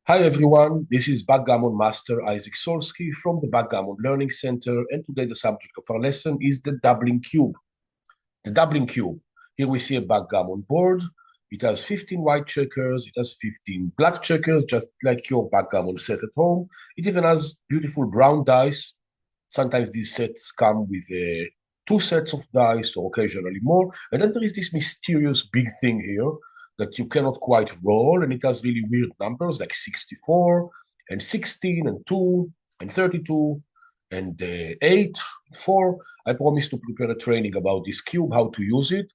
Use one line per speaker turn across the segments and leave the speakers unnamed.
Hi everyone, this is Backgammon Master Itzhak Solsky from the Backgammon Learning Center, and today the subject of our lesson is the doubling cube. The doubling cube. Here we see a backgammon board. It has 15 white checkers, it has 15 black checkers, just like your backgammon set at home. It even has beautiful brown dice. Sometimes these sets come with two sets of dice or occasionally more. And then there is this mysterious big thing here that you cannot quite roll, and it has really weird numbers like 64 and 16 and 2 and 32 and 8, 4. I promised to prepare a training about this cube, how to use it.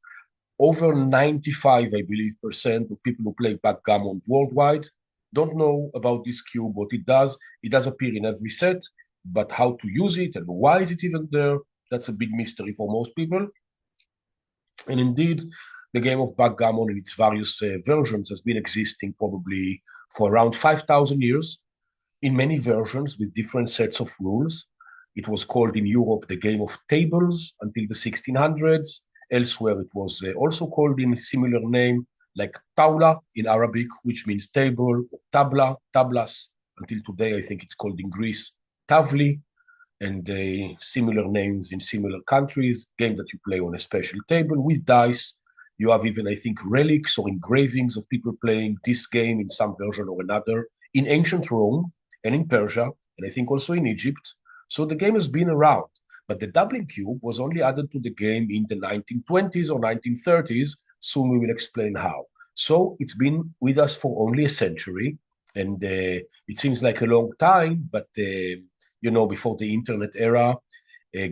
Over 95, I believe, percent of people who play backgammon worldwide don't know about this cube, what it does. It does appear in every set, but how to use it and why is it even there, that's a big mystery for most people. And indeed, the game of backgammon in its various versions has been existing probably for around 5,000 years in many versions with different sets of rules. It was called in Europe the game of tables until the 1600s. Elsewhere, it was also called in a similar name, like taula in Arabic, which means table, or tabla, tablas. Until today, I think it's called in Greece tavli, and similar names in similar countries. Game that you play on a special table with dice. You have even, I think, relics or engravings of people playing this game in some version or another in ancient Rome and in Persia, and I think also in Egypt. So the game has been around. But the doubling cube was only added to the game in the 1920s or 1930s. Soon we will explain how. So it's been with us for only a century, and it seems like a long time, but before the internet era,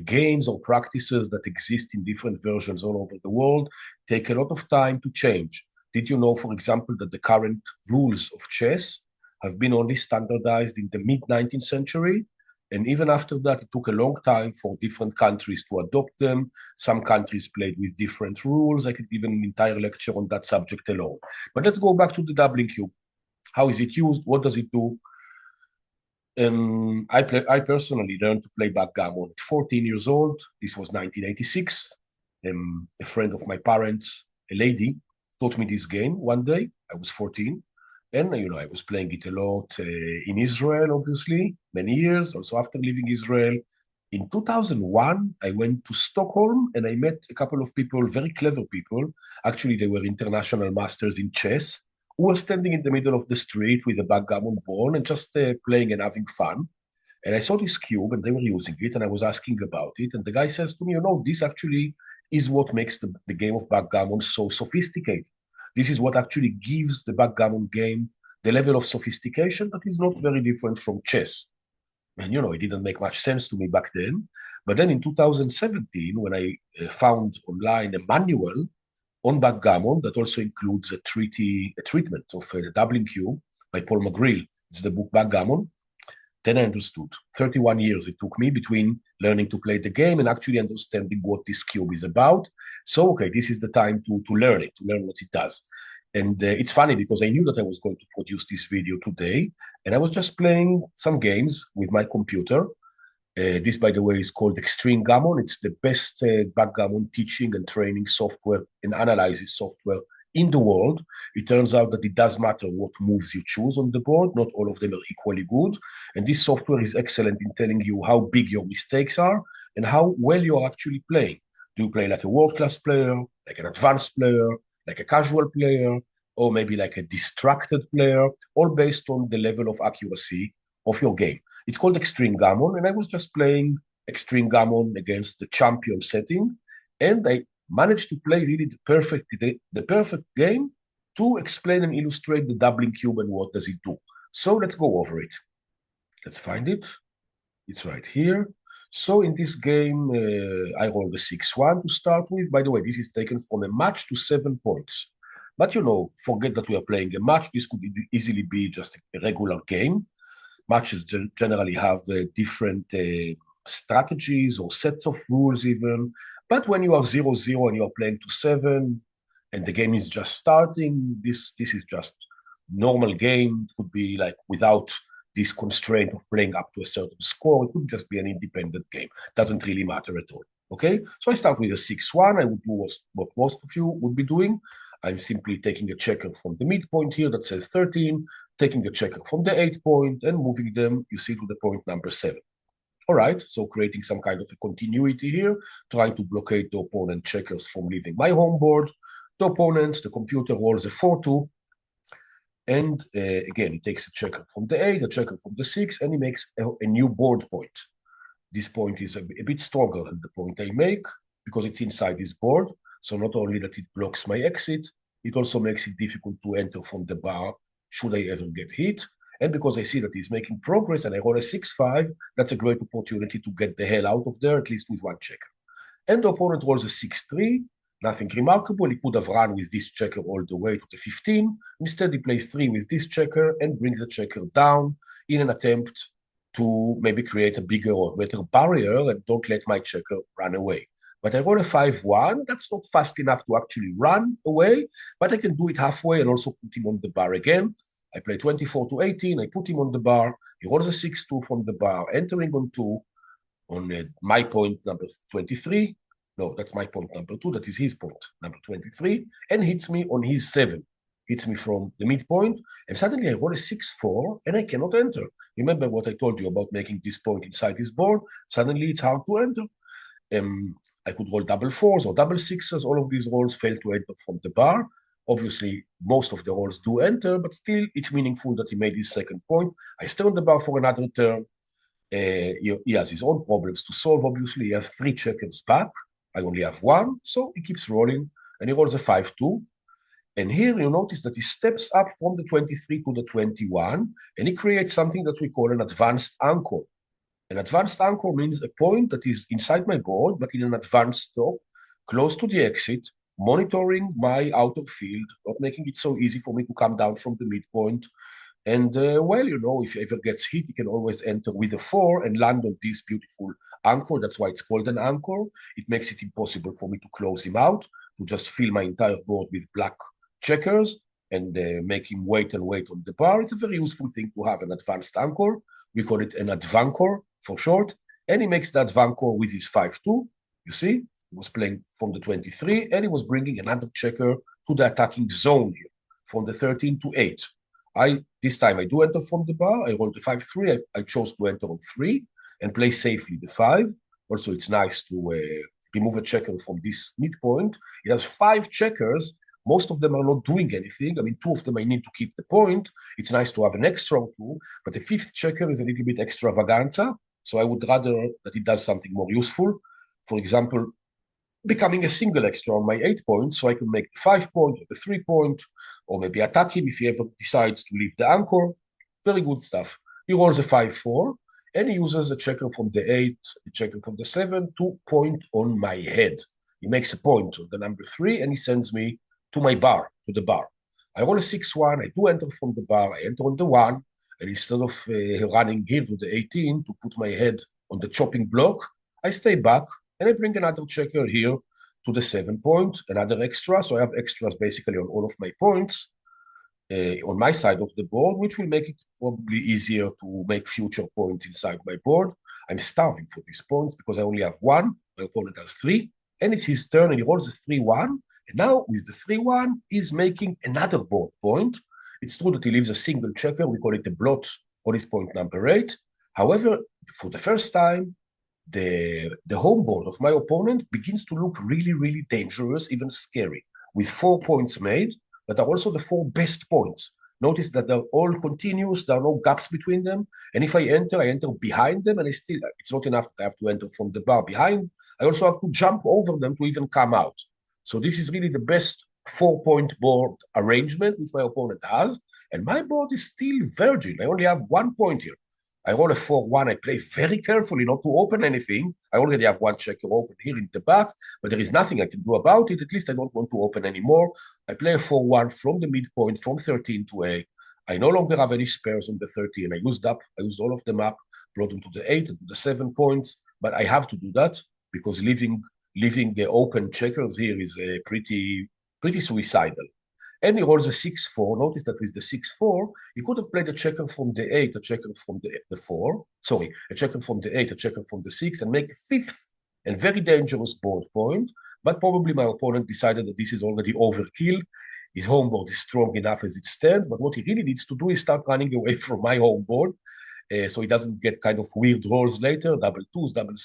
games or practices that exist in different versions all over the world take a lot of time to change. Did you know, for example, that the current rules of chess have been only standardized in the mid 19th century? And even after that, it took a long time for different countries to adopt them. Some countries played with different rules. I could give an entire lecture on that subject alone. But let's go back to the doubling cube. How is it used? What does it do? I personally learned to play backgammon at 14 years old. This was 1986. A friend of my parents, a lady, taught me this game one day. I was 14. And, I was playing it a lot in Israel, obviously, many years. Also, after leaving Israel, in 2001, I went to Stockholm and I met a couple of people, very clever people. Actually, they were international masters in chess who were standing in the middle of the street with a backgammon ball and just playing and having fun. And I saw this cube and they were using it, and I was asking about it. And the guy says to me, this actually is what makes the game of backgammon so sophisticated. This is what actually gives the backgammon game the level of sophistication that is not very different from chess. And, it didn't make much sense to me back then. But then in 2017, when I found online a manual on backgammon that also includes a treatment of the doubling cube by Paul McGrill. It's the book Backgammon. Then I understood. 31 years it took me between learning to play the game and actually understanding what this cube is about. So, okay, this is the time to learn it, to learn what it does. And it's funny because I knew that I was going to produce this video today, and I was just playing some games with my computer. This, by the way, is called Extreme Gammon. It's the best backgammon teaching and training software and analysis software in the world. It turns out that it does matter what moves you choose on the board. Not all of them are equally good. And this software is excellent in telling you how big your mistakes are and how well you're actually playing. Do you play like a world-class player, like an advanced player, like a casual player, or maybe like a distracted player, all based on the level of accuracy of your game. It's called Extreme Gammon, and I was just playing Extreme Gammon against the champion setting, and I managed to play really the perfect game to explain and illustrate the doubling cube and what does it do. So let's go over it. Let's find it. It's right here. So in this game, I rolled a 6-1 to start with. By the way, this is taken from a match to 7 points. But forget that we are playing a match. This could easily be just a regular game. Matches generally have different strategies or sets of rules even. But when you are 0-0 and you are playing to 7 and the game is just starting, this is just normal game. It could be like without this constraint of playing up to a certain score. It could just be an independent game. Doesn't really matter at all. Okay, so I start with a 6-1. I would do what most of you would be doing. I'm simply taking a checker from the midpoint here that says 13, taking a checker from the 8 point and moving them, you see, to the point number 7. All right, so creating some kind of a continuity here, trying to blockade the opponent checkers from leaving my home board. The opponent, the computer, rolls a 4-2, and again, he takes a checker from the 8, a checker from the 6, and he makes a new board point. This point is a bit stronger than the point I make because it's inside this board. So not only that it blocks my exit, it also makes it difficult to enter from the bar should I ever get hit. And because I see that he's making progress and I roll a 6-5, that's a great opportunity to get the hell out of there, at least with one checker. And the opponent rolls a 6-3, nothing remarkable. He could have run with this checker all the way to the 15. Instead, he plays 3 with this checker and brings the checker down in an attempt to maybe create a bigger or better barrier and don't let my checker run away. But I roll a 5-1. That's not fast enough to actually run away, but I can do it halfway and also put him on the bar again. I play 24-18. I put him on the bar. He rolls a 6-2 from the bar, entering on 2 on my point number 23. No, that's my point number 2. That is his point number 23, and hits me on his 7. Hits me from the midpoint, and suddenly I roll a 6-4, and I cannot enter. Remember what I told you about making this point inside this board? Suddenly it's hard to enter. I could roll double 4s or double 6s. All of these rolls fail to enter from the bar. Obviously, most of the rolls do enter, but still it's meaningful that he made his second point. I stay on the bar for another turn. He has his own problems to solve, obviously. He has 3 checkers back. I only have 1, so he keeps rolling, and he rolls a 5-2. And here you notice that he steps up from the 23 to the 21, and he creates something that we call an advanced anchor. An advanced anchor means a point that is inside my board, but in an advanced stop, close to the exit, monitoring my outer field, not making it so easy for me to come down from the midpoint. And well, if he ever gets hit, he can always enter with a 4 and land on this beautiful anchor. That's why it's called an anchor. It makes it impossible for me to close him out, to just fill my entire board with black checkers and make him wait and wait on the bar. It's a very useful thing to have, an advanced anchor. We call it an advancor for short. And he makes that advancor with his 5-2. You see, he was playing from the 23, and he was bringing another checker to the attacking zone here, from the 13 to 8. This time I do enter from the bar. I roll the 5-3. I chose to enter on 3 and play safely the 5. Also, it's nice to remove a checker from this midpoint. It has 5 checkers. Most of them are not doing anything. I mean, 2 of them I need to keep the point. It's nice to have an extra 2, but the 5th checker is a little bit extravaganza. So I would rather that it does something more useful. For example, becoming a single extra on my 8 points, so I can make the 5 point or the 3 point, or maybe attack him if he ever decides to leave the anchor. Very good stuff. He rolls a 5-4, and he uses a checker from the 8, a checker from the 7 to point on my head. He makes a point on the number 3, and he sends me to my bar, to the bar. I roll a 6-1, I do enter from the bar, I enter on the 1, and instead of running here to the 18 to put my head on the chopping block, I stay back, and I bring another checker here to the 7 point, another extra. So I have extras basically on all of my points on my side of the board, which will make it probably easier to make future points inside my board. I'm starving for these points because I only have 1. My opponent has 3, and it's his turn, and he rolls a 3-1. And now with the 3-1, he's making another board point. It's true that he leaves a single checker. We call it a blot on his point number 8. However, for the first time, the home board of my opponent begins to look really, really dangerous, even scary, with 4 points made that are also the 4 best points. Notice that they're all continuous, there are no gaps between them, and if I enter behind them, and it's not enough that I have to enter from the bar behind, I also have to jump over them to even come out. So this is really the best 4-point board arrangement which my opponent has, and my board is still virgin. I only have 1 point here. I roll a 4-1. I play very carefully not to open anything. I already have 1 checker open here in the back, but there is nothing I can do about it. At least I don't want to open anymore. I play a 4-1 from the midpoint, from 13 to 8. I no longer have any spares on the 13. I used all of them up, brought them to the 8 and to the 7 points, but I have to do that because leaving open checkers here is pretty suicidal. And he rolls a 6-4. Notice that with the 6-4, he could have played a checker from the 8, a checker from the 4. Sorry, a checker from the 8, a checker from the 6, and make a 5th and very dangerous board point. But probably my opponent decided that this is already overkill, His home board is strong enough as it stands, but what he really needs to do is start running away from my home board, so he doesn't get kind of weird rolls later, double twos, double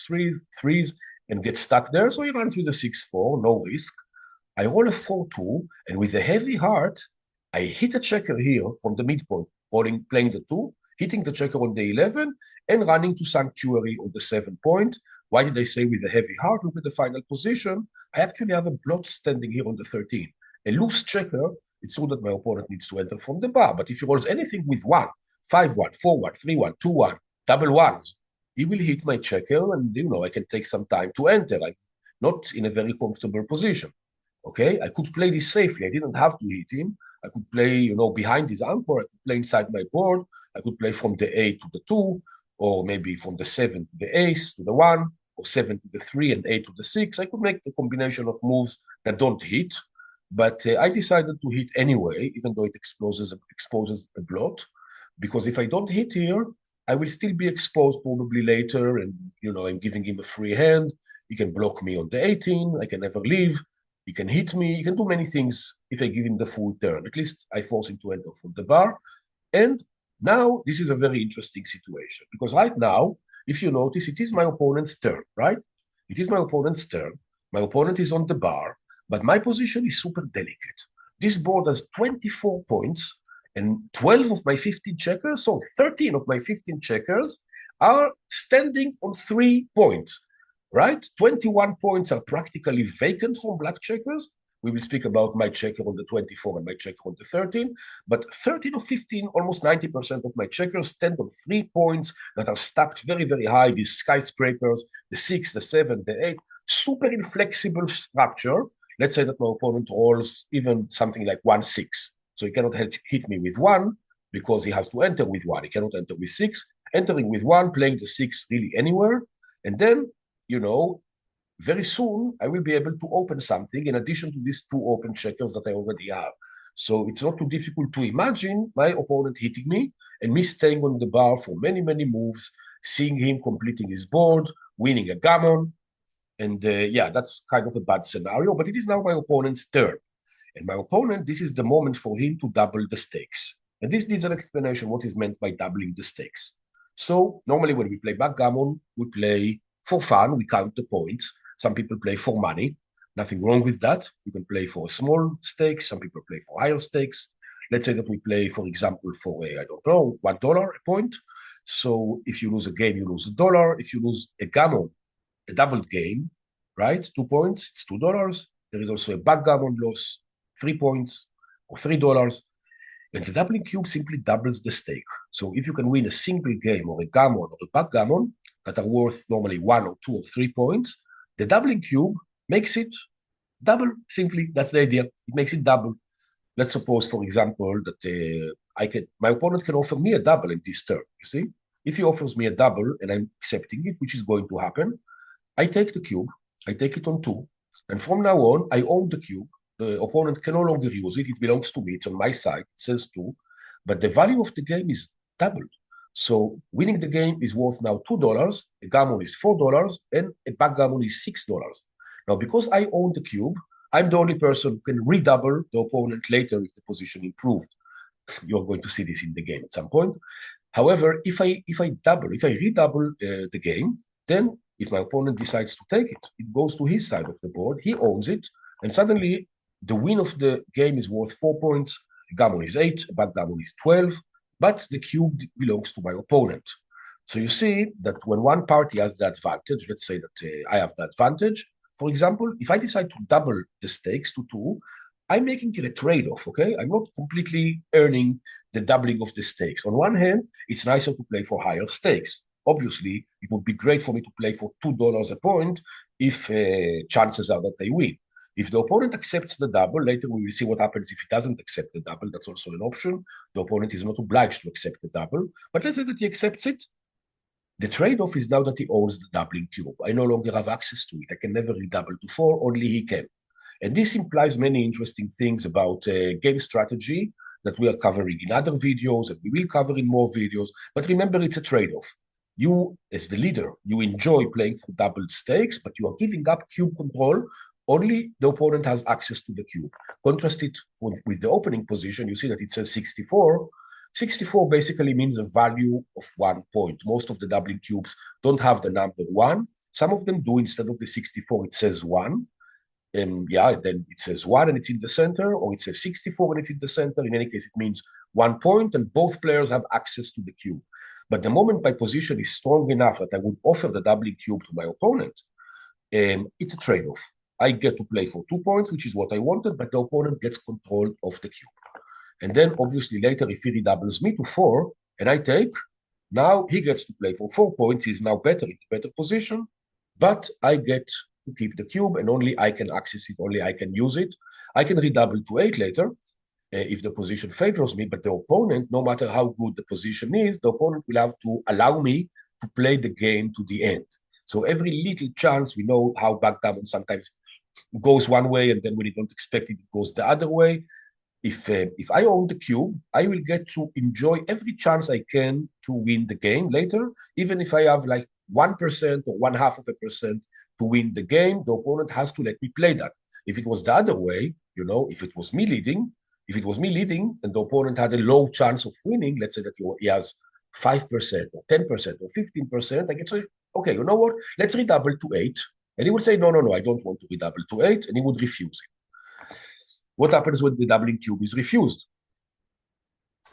threes, and get stuck there. So he runs with a 6-4, no risk. I roll a 4-2, and with a heavy heart, I hit a checker here from the midpoint, playing the 2, hitting the checker on the 11, and running to sanctuary on the 7 point. Why did I say with a heavy heart? Look at the final position. I actually have a blot standing here on the 13. A loose checker, it's true that my opponent needs to enter from the bar, but if he rolls anything with 1, 5-1, 4-1, 3-1, 2-1, double ones, he will hit my checker, and I can take some time to enter. I'm not in a very comfortable position. Okay, I could play this safely. I didn't have to hit him. I could play, behind his anchor. I could play inside my board. I could play from the 8 to the 2, or maybe from the 7 to the ace to the 1, or 7 to the 3 and 8 to the 6. I could make a combination of moves that don't hit, but I decided to hit anyway, even though it exposes a blot, because if I don't hit here, I will still be exposed probably later, and I'm giving him a free hand. He can block me on the 18. I can never leave. He can hit me. He can do many things if I give him the full turn. At least I force him to enter from the bar. And now this is a very interesting situation, because right now, if you notice, it is my opponent's turn, right? It is my opponent's turn. My opponent is on the bar, but my position is super delicate. This board has 24 points, and 12 of my 15 checkers, so 13 of my 15 checkers are standing on 3 points, right? 21 points are practically vacant from black checkers. We will speak about my checker on the 24 and my checker on the 13, but 13 of 15, almost 90% of my checkers stand on 3 points that are stacked very, very high, these skyscrapers, the 6, the 7, the 8, super inflexible structure. Let's say that my opponent rolls even something like 1-6. So he cannot hit me with 1 because he has to enter with 1. He cannot enter with 6. Entering with 1, playing the 6 really anywhere. And then, very soon I will be able to open something in addition to these 2 open checkers that I already have. So it's not too difficult to imagine my opponent hitting me and me staying on the bar for many, many moves, seeing him completing his board, winning a gammon. And that's kind of a bad scenario, but it is now my opponent's turn. And my opponent, this is the moment for him to double the stakes. And this needs an explanation what is meant by doubling the stakes. So normally when we play backgammon, we play for fun, we count the points. Some people play for money. Nothing wrong with that. You can play for a small stake. Some people play for higher stakes. Let's say that we play, for example, for $1 a point. So if you lose a game, you lose $1. If you lose a gammon, a doubled game, right? 2 points, it's $2. There is also a backgammon loss, 3 points or $3. And the doubling cube simply doubles the stake. So if you can win a single game or a gammon or a backgammon that are worth normally 1 or 2 or 3 points, the doubling cube makes it double. Simply, that's the idea. It makes it double. Let's suppose, for example, that my opponent can offer me a double in this turn. You see, if he offers me a double and I'm accepting it, which is going to happen, I take the cube, I take it on 2, and from now on, I own the cube. The opponent can no longer use it. It belongs to me. It's on my side. It says 2, but the value of the game is doubled. So winning the game is worth now $2, a gammon is $4, and a backgammon is $6. Now, because I own the cube, I'm the only person who can redouble the opponent later if the position improved. You're going to see this in the game at some point. However, if I redouble the game, then if my opponent decides to take it, it goes to his side of the board. He owns it, and suddenly the win of the game is worth 4 points. A gammon is 8, a backgammon is 12, but the cube belongs to my opponent. So you see that when one party has the advantage, let's say that I have the advantage. For example, if I decide to double the stakes to 2, I'm making it a trade-off, okay? I'm not completely earning the doubling of the stakes. On one hand, it's nicer to play for higher stakes. Obviously, it would be great for me to play for $2 a point if chances are that they win. If the opponent accepts the double, later we will see what happens if he doesn't accept the double. That's also an option. The opponent is not obliged to accept the double. But let's say that he accepts it. The trade-off is now that he owns the doubling cube. I no longer have access to it. I can never redouble to 4, only he can. And this implies many interesting things about game strategy that we are covering in other videos and we will cover in more videos. But remember, it's a trade-off. You, as the leader, you enjoy playing for doubled stakes, but you are giving up cube control only the opponent has access to the cube. Contrast it with the opening position, you see that it says 64. 64 basically means a value of 1 point. Most of the doubling cubes don't have the number 1. Some of them do. Instead of the 64, it says 1. Yeah, then it says 1 and it's in the center, or it says 64 and it's in the center. In any case, it means 1 point, and both players have access to the cube. But the moment my position is strong enough that I would offer the doubling cube to my opponent, it's a trade-off. I get to play for 2 points, which is what I wanted, but the opponent gets control of the cube. And then obviously later, if he redoubles me to 4 and I take, now he gets to play for 4 points. He's now better in a better position, but I get to keep the cube and only I can access it, only I can use it. I can redouble to 8 later if the position favors me, but the opponent, no matter how good the position is, the opponent will have to allow me to play the game to the end. So every little chance, we know how backgammon sometimes goes one way, and then when you don't expect it, it goes the other way. If I own the cube, I will get to enjoy every chance I can to win the game later, even if I have like 1% or 0.5% to win the game, the opponent has to let me play that. If it was the other way, if it was me leading, and the opponent had a low chance of winning, let's say that he has 5% or 10% or 15%, I can say, okay, you know what? Let's redouble to 8. And he would say, no, I don't want to redouble to 8, and he would refuse it. What happens when the doubling cube is refused?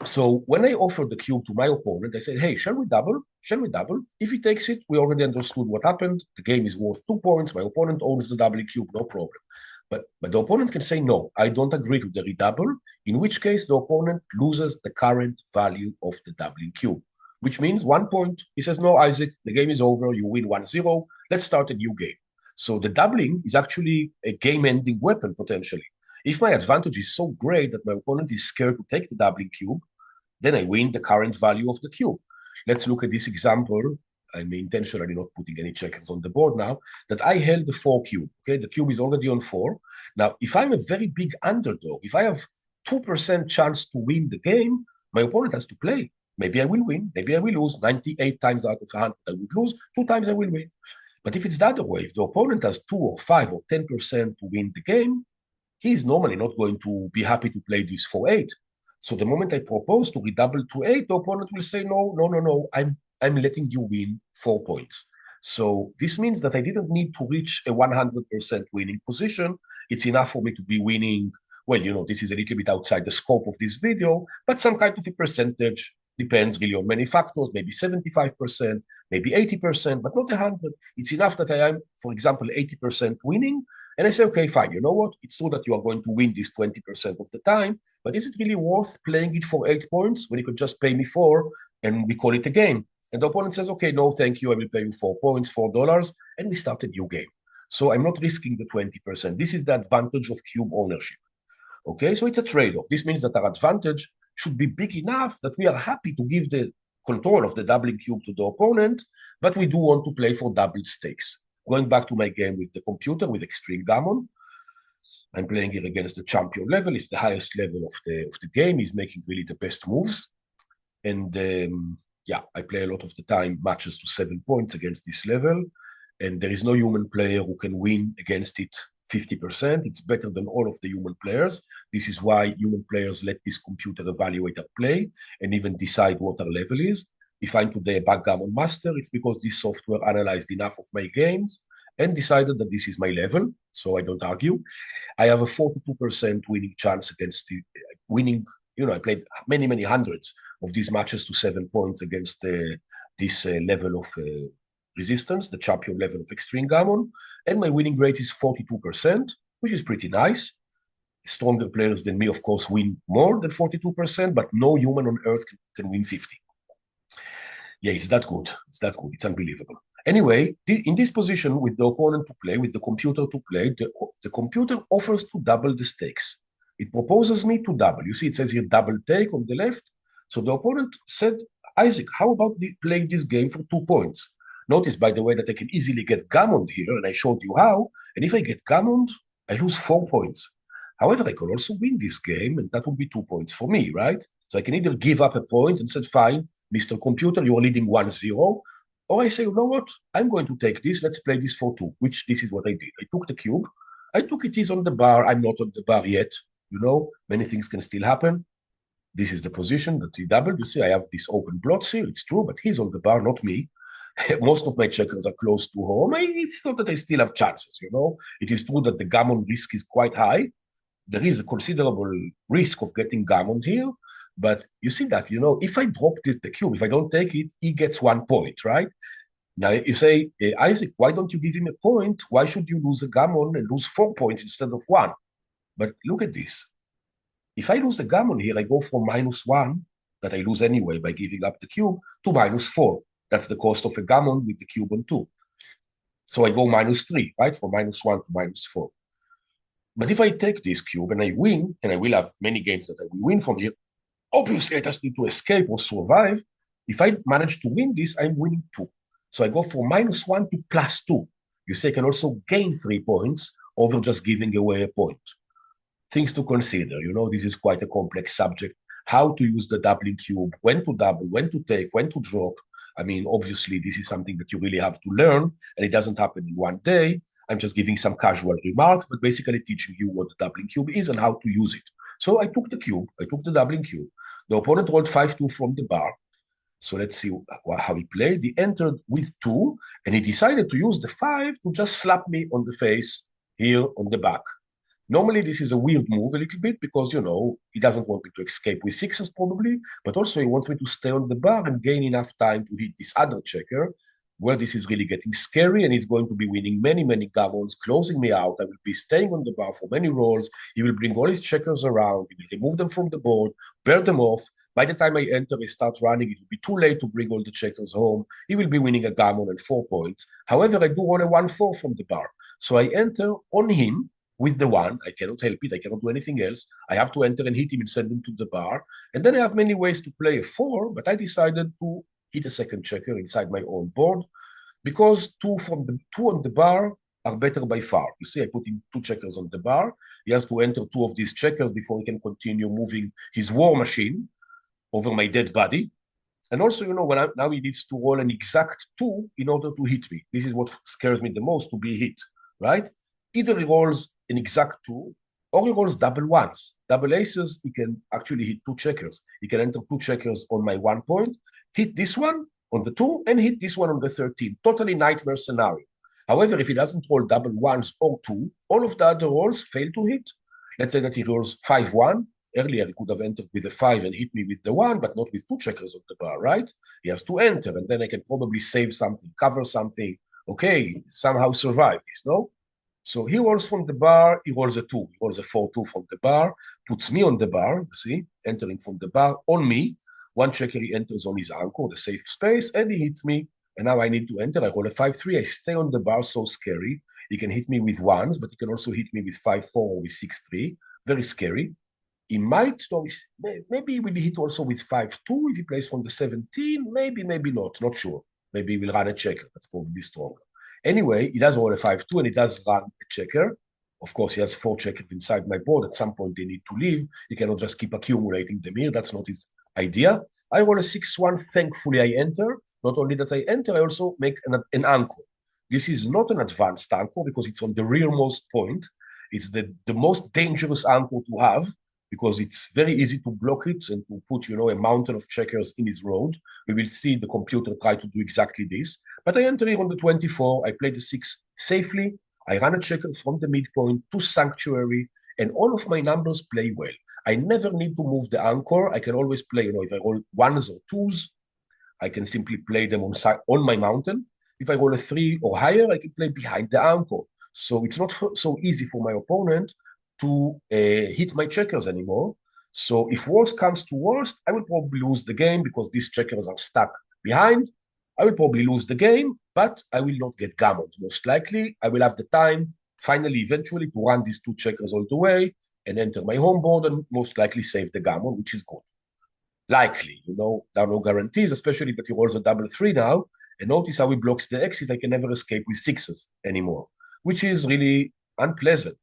So when I offered the cube to my opponent, I said, hey, shall we double? Shall we double? If he takes it, we already understood what happened. The game is worth 2 points. My opponent owns the doubling cube, no problem. But the opponent can say, no, I don't agree to the redouble, in which case the opponent loses the current value of the doubling cube, which means 1 point. He says, no, Isaac, the game is over. You win 1-0. Let's start a new game. So the doubling is actually a game-ending weapon, potentially. If my advantage is so great that my opponent is scared to take the doubling cube, then I win the current value of the cube. Let's look at this example. I'm intentionally not putting any checkers on the board now, that I held the 4 cube. Okay, the cube is already on 4. Now, if I'm a very big underdog, if I have 2% chance to win the game, my opponent has to play. Maybe I will win, maybe I will lose. 98 times out of 100, I would lose. 2 times I will win. But if it's the other way, if the opponent has 2 or 5 or 10% to win the game, he is normally not going to be happy to play this for 8. So the moment I propose to redouble to 8, the opponent will say, no, I'm letting you win 4 points. So this means that I didn't need to reach a 100% winning position. It's enough for me to be winning. Well, this is a little bit outside the scope of this video, but some kind of a percentage depends really on many factors, maybe 75%, maybe 80%, but not 100. It's enough that I am, for example, 80% winning. And I say, okay, fine, you know what? It's true that you are going to win this 20% of the time, but is it really worth playing it for 8 points when you could just pay me 4 and we call it a game? And the opponent says, okay, no, thank you. I will pay you 4 points, $4, and we start a new game. So I'm not risking the 20%. This is the advantage of cube ownership. Okay, so it's a trade-off. This means that our advantage should be big enough that we are happy to give the control of the doubling cube to the opponent, but we do want to play for double stakes. Going back to my game with the computer, with Extreme Gammon, I'm playing it against the champion level. It's the highest level of the game. He's making really the best moves. And yeah, I play a lot of the time matches to 7 points against this level. And there is no human player who can win against it 50%. It's better than all of the human players. This is why human players let this computer evaluate our play and even decide what our level is. If I'm today a backgammon master, it's because this software analyzed enough of my games and decided that this is my level, so I don't argue. I have a 42% winning chance against the winning. I played many hundreds of these matches to 7 points against this level of resistance, the champion level of Extreme Gammon, and my winning rate is 42%, which is pretty nice. Stronger players than me, of course, win more than 42%, but no human on earth can win 50. Yeah, it's that good. It's unbelievable. Anyway, in this position, with the opponent to play, with the computer to play, the computer offers to double the stakes. It proposes me to double. You see, it says here double take on the left. So the opponent said, Isaac, how about playing this game for 2 points? Notice, by the way, that I can easily get gammoned here, and I showed you how. And if I get gammoned, I lose 4 points. However, I can also win this game, and that would be 2 points for me, right? So I can either give up a point and say, fine, Mr. Computer, you're leading 1-0. Or I say, you know what? I'm going to take this. Let's play this for 2, which this is what I did. I took the cube. I took it easy on the bar. I'm not on the bar yet. Many things can still happen. This is the position that he doubled. You see, I have this open plots here. It's true, but he's on the bar, not me. Most of my checkers are close to home. It's not that I still have chances. It is true that the gammon risk is quite high. There is a considerable risk of getting gammon here. But you see that, if I drop the cube, if I don't take it, he gets 1 point, right? Now, you say, Isaac, why don't you give him a point? Why should you lose a gammon and lose 4 points instead of 1? But look at this. If I lose a gammon here, I go from -1, that I lose anyway by giving up the cube, to -4. That's the cost of a gammon with the cube on 2. So I go -3, right? From -1 to -4. But if I take this cube and I win, and I will have many games that I will win from here, obviously I just need to escape or survive. If I manage to win this, I'm winning 2. So I go from -1 to +2. You say I can also gain 3 points over just giving away a point. Things to consider. This is quite a complex subject. How to use the doubling cube, when to double, when to take, when to drop. Obviously, this is something that you really have to learn, and it doesn't happen in one day. I'm just giving some casual remarks, but basically teaching you what the doubling cube is and how to use it. So I took the cube, I took the doubling cube. The opponent rolled 5-2 from the bar. So let's see how he played. He entered with 2, and he decided to use the 5 to just slap me on the face here on the back. Normally, this is a weird move a little bit because, he doesn't want me to escape with 6s probably, but also he wants me to stay on the bar and gain enough time to hit this other checker, where this is really getting scary, and he's going to be winning many, many gammons, closing me out. I will be staying on the bar for many rolls. He will bring all his checkers around. He will remove them from the board, burn them off. By the time I enter, I start running. It will be too late to bring all the checkers home. He will be winning a gammon and 4 points. However, I do want a 1-4 from the bar. So I enter on him with the 1. I cannot help it. I cannot do anything else. I have to enter and hit him and send him to the bar. And then I have many ways to play a 4, but I decided to hit a second checker inside my own board because 2 on the bar are better by far. You see, I put in 2 checkers on the bar. He has to enter 2 of these checkers before he can continue moving his war machine over my dead body. And also, now he needs to roll an exact 2 in order to hit me. This is what scares me the most, to be hit, right? Either he rolls an exact 2, or he rolls double 1s. Double aces, he can actually hit 2 checkers. He can enter 2 checkers on my 1 point, hit this one on the 2, and hit this one on the 13. Totally nightmare scenario. However, if he doesn't roll double 1s or 2, all of the other rolls fail to hit. Let's say that he rolls 5-1. Earlier, he could have entered with a 5 and hit me with the 1, but not with 2 checkers on the bar, right? He has to enter, and then I can probably save something, cover something. Okay, somehow survive this, no? So he rolls from the bar, he rolls a 2. He rolls a 4-2 from the bar, puts me on the bar, you see, entering from the bar on me. 1 checker he enters on his anchor, the safe space, and he hits me. And now I need to enter. I roll a 5-3. I stay on the bar, so scary. He can hit me with 1s, but he can also hit me with 5-4 or with 6-3. Very scary. He might, maybe he will hit also with 5-2 if he plays from the 17. Maybe not. Not sure. Maybe he will run a checker. That's probably stronger. Anyway, he does roll a 5-2 and he does run a checker. Of course, he has 4 checkers inside my board. At some point, they need to leave. He cannot just keep accumulating them here. That's not his idea. I roll a 6-1. Thankfully, I enter. Not only that I enter, I also make an anchor. This is not an advanced anchor because it's on the rearmost point. It's the most dangerous anchor to have because it's very easy to block it and to put, a mountain of checkers in his road. We will see the computer try to do exactly this. But I enter here on the 24. I play the 6 safely. I run a checker from the midpoint to sanctuary, and all of my numbers play well. I never need to move the anchor. I can always play, if I roll 1s or 2s, I can simply play them on my mountain. If I roll a 3 or higher, I can play behind the anchor. So it's not so easy for my opponent to hit my checkers anymore. So if worst comes to worst, I will probably lose the game because these checkers are stuck behind. I will probably lose the game, but I will not get gammoned. Most likely, I will have the time, finally, eventually, to run these 2 checkers all the way and enter my home board and most likely save the gammon, which is good. Likely, there are no guarantees, especially that he rolls a double 3 now. And notice how he blocks the exit. I can never escape with 6s anymore, which is really unpleasant,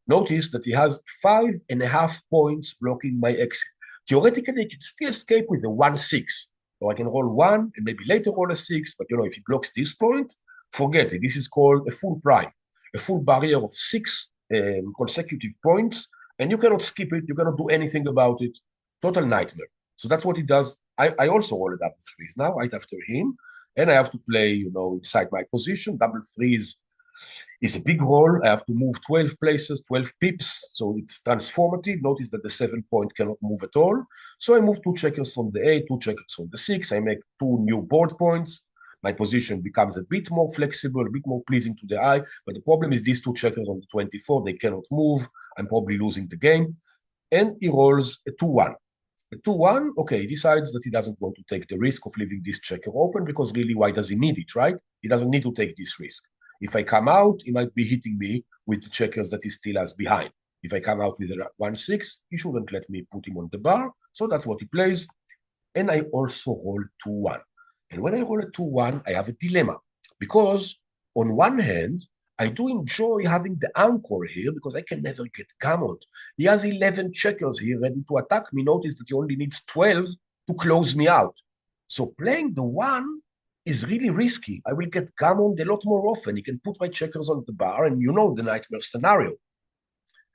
Notice that he has 5.5 points blocking my exit. Theoretically, I can still escape with a 1-6. Or I can roll 1 and maybe later roll a 6. But, if he blocks this point, forget it. This is called a full prime. a full barrier of 6 consecutive points, and you cannot skip it. You cannot do anything about it. Total nightmare. So that's what he does. I also roll a double threes now, right after him, and I have to play, inside my position. Double threes is a big roll. I have to move 12 places, 12 pips, so it's transformative. Notice that the 7 point cannot move at all. So I move 2 checkers from the 8, 2 checkers from the 6. I make 2 new board points. My position becomes a bit more flexible, a bit more pleasing to the eye. But the problem is these 2 checkers on the 24, they cannot move. I'm probably losing the game. And he rolls a 2-1. A 2-1, okay, he decides that he doesn't want to take the risk of leaving this checker open because really, why does he need it, right? He doesn't need to take this risk. If I come out, he might be hitting me with the checkers that he still has behind. If I come out with a 1-6, he shouldn't let me put him on the bar. So that's what he plays. And I also roll 2-1. And when I roll a 2-1, I have a dilemma. Because on one hand, I do enjoy having the anchor here because I can never get gammoned. He has 11 checkers here ready to attack me. Notice that he only needs 12 to close me out. So playing the 1 is really risky. I will get gammoned a lot more often. He can put my checkers on the bar, and you know the nightmare scenario.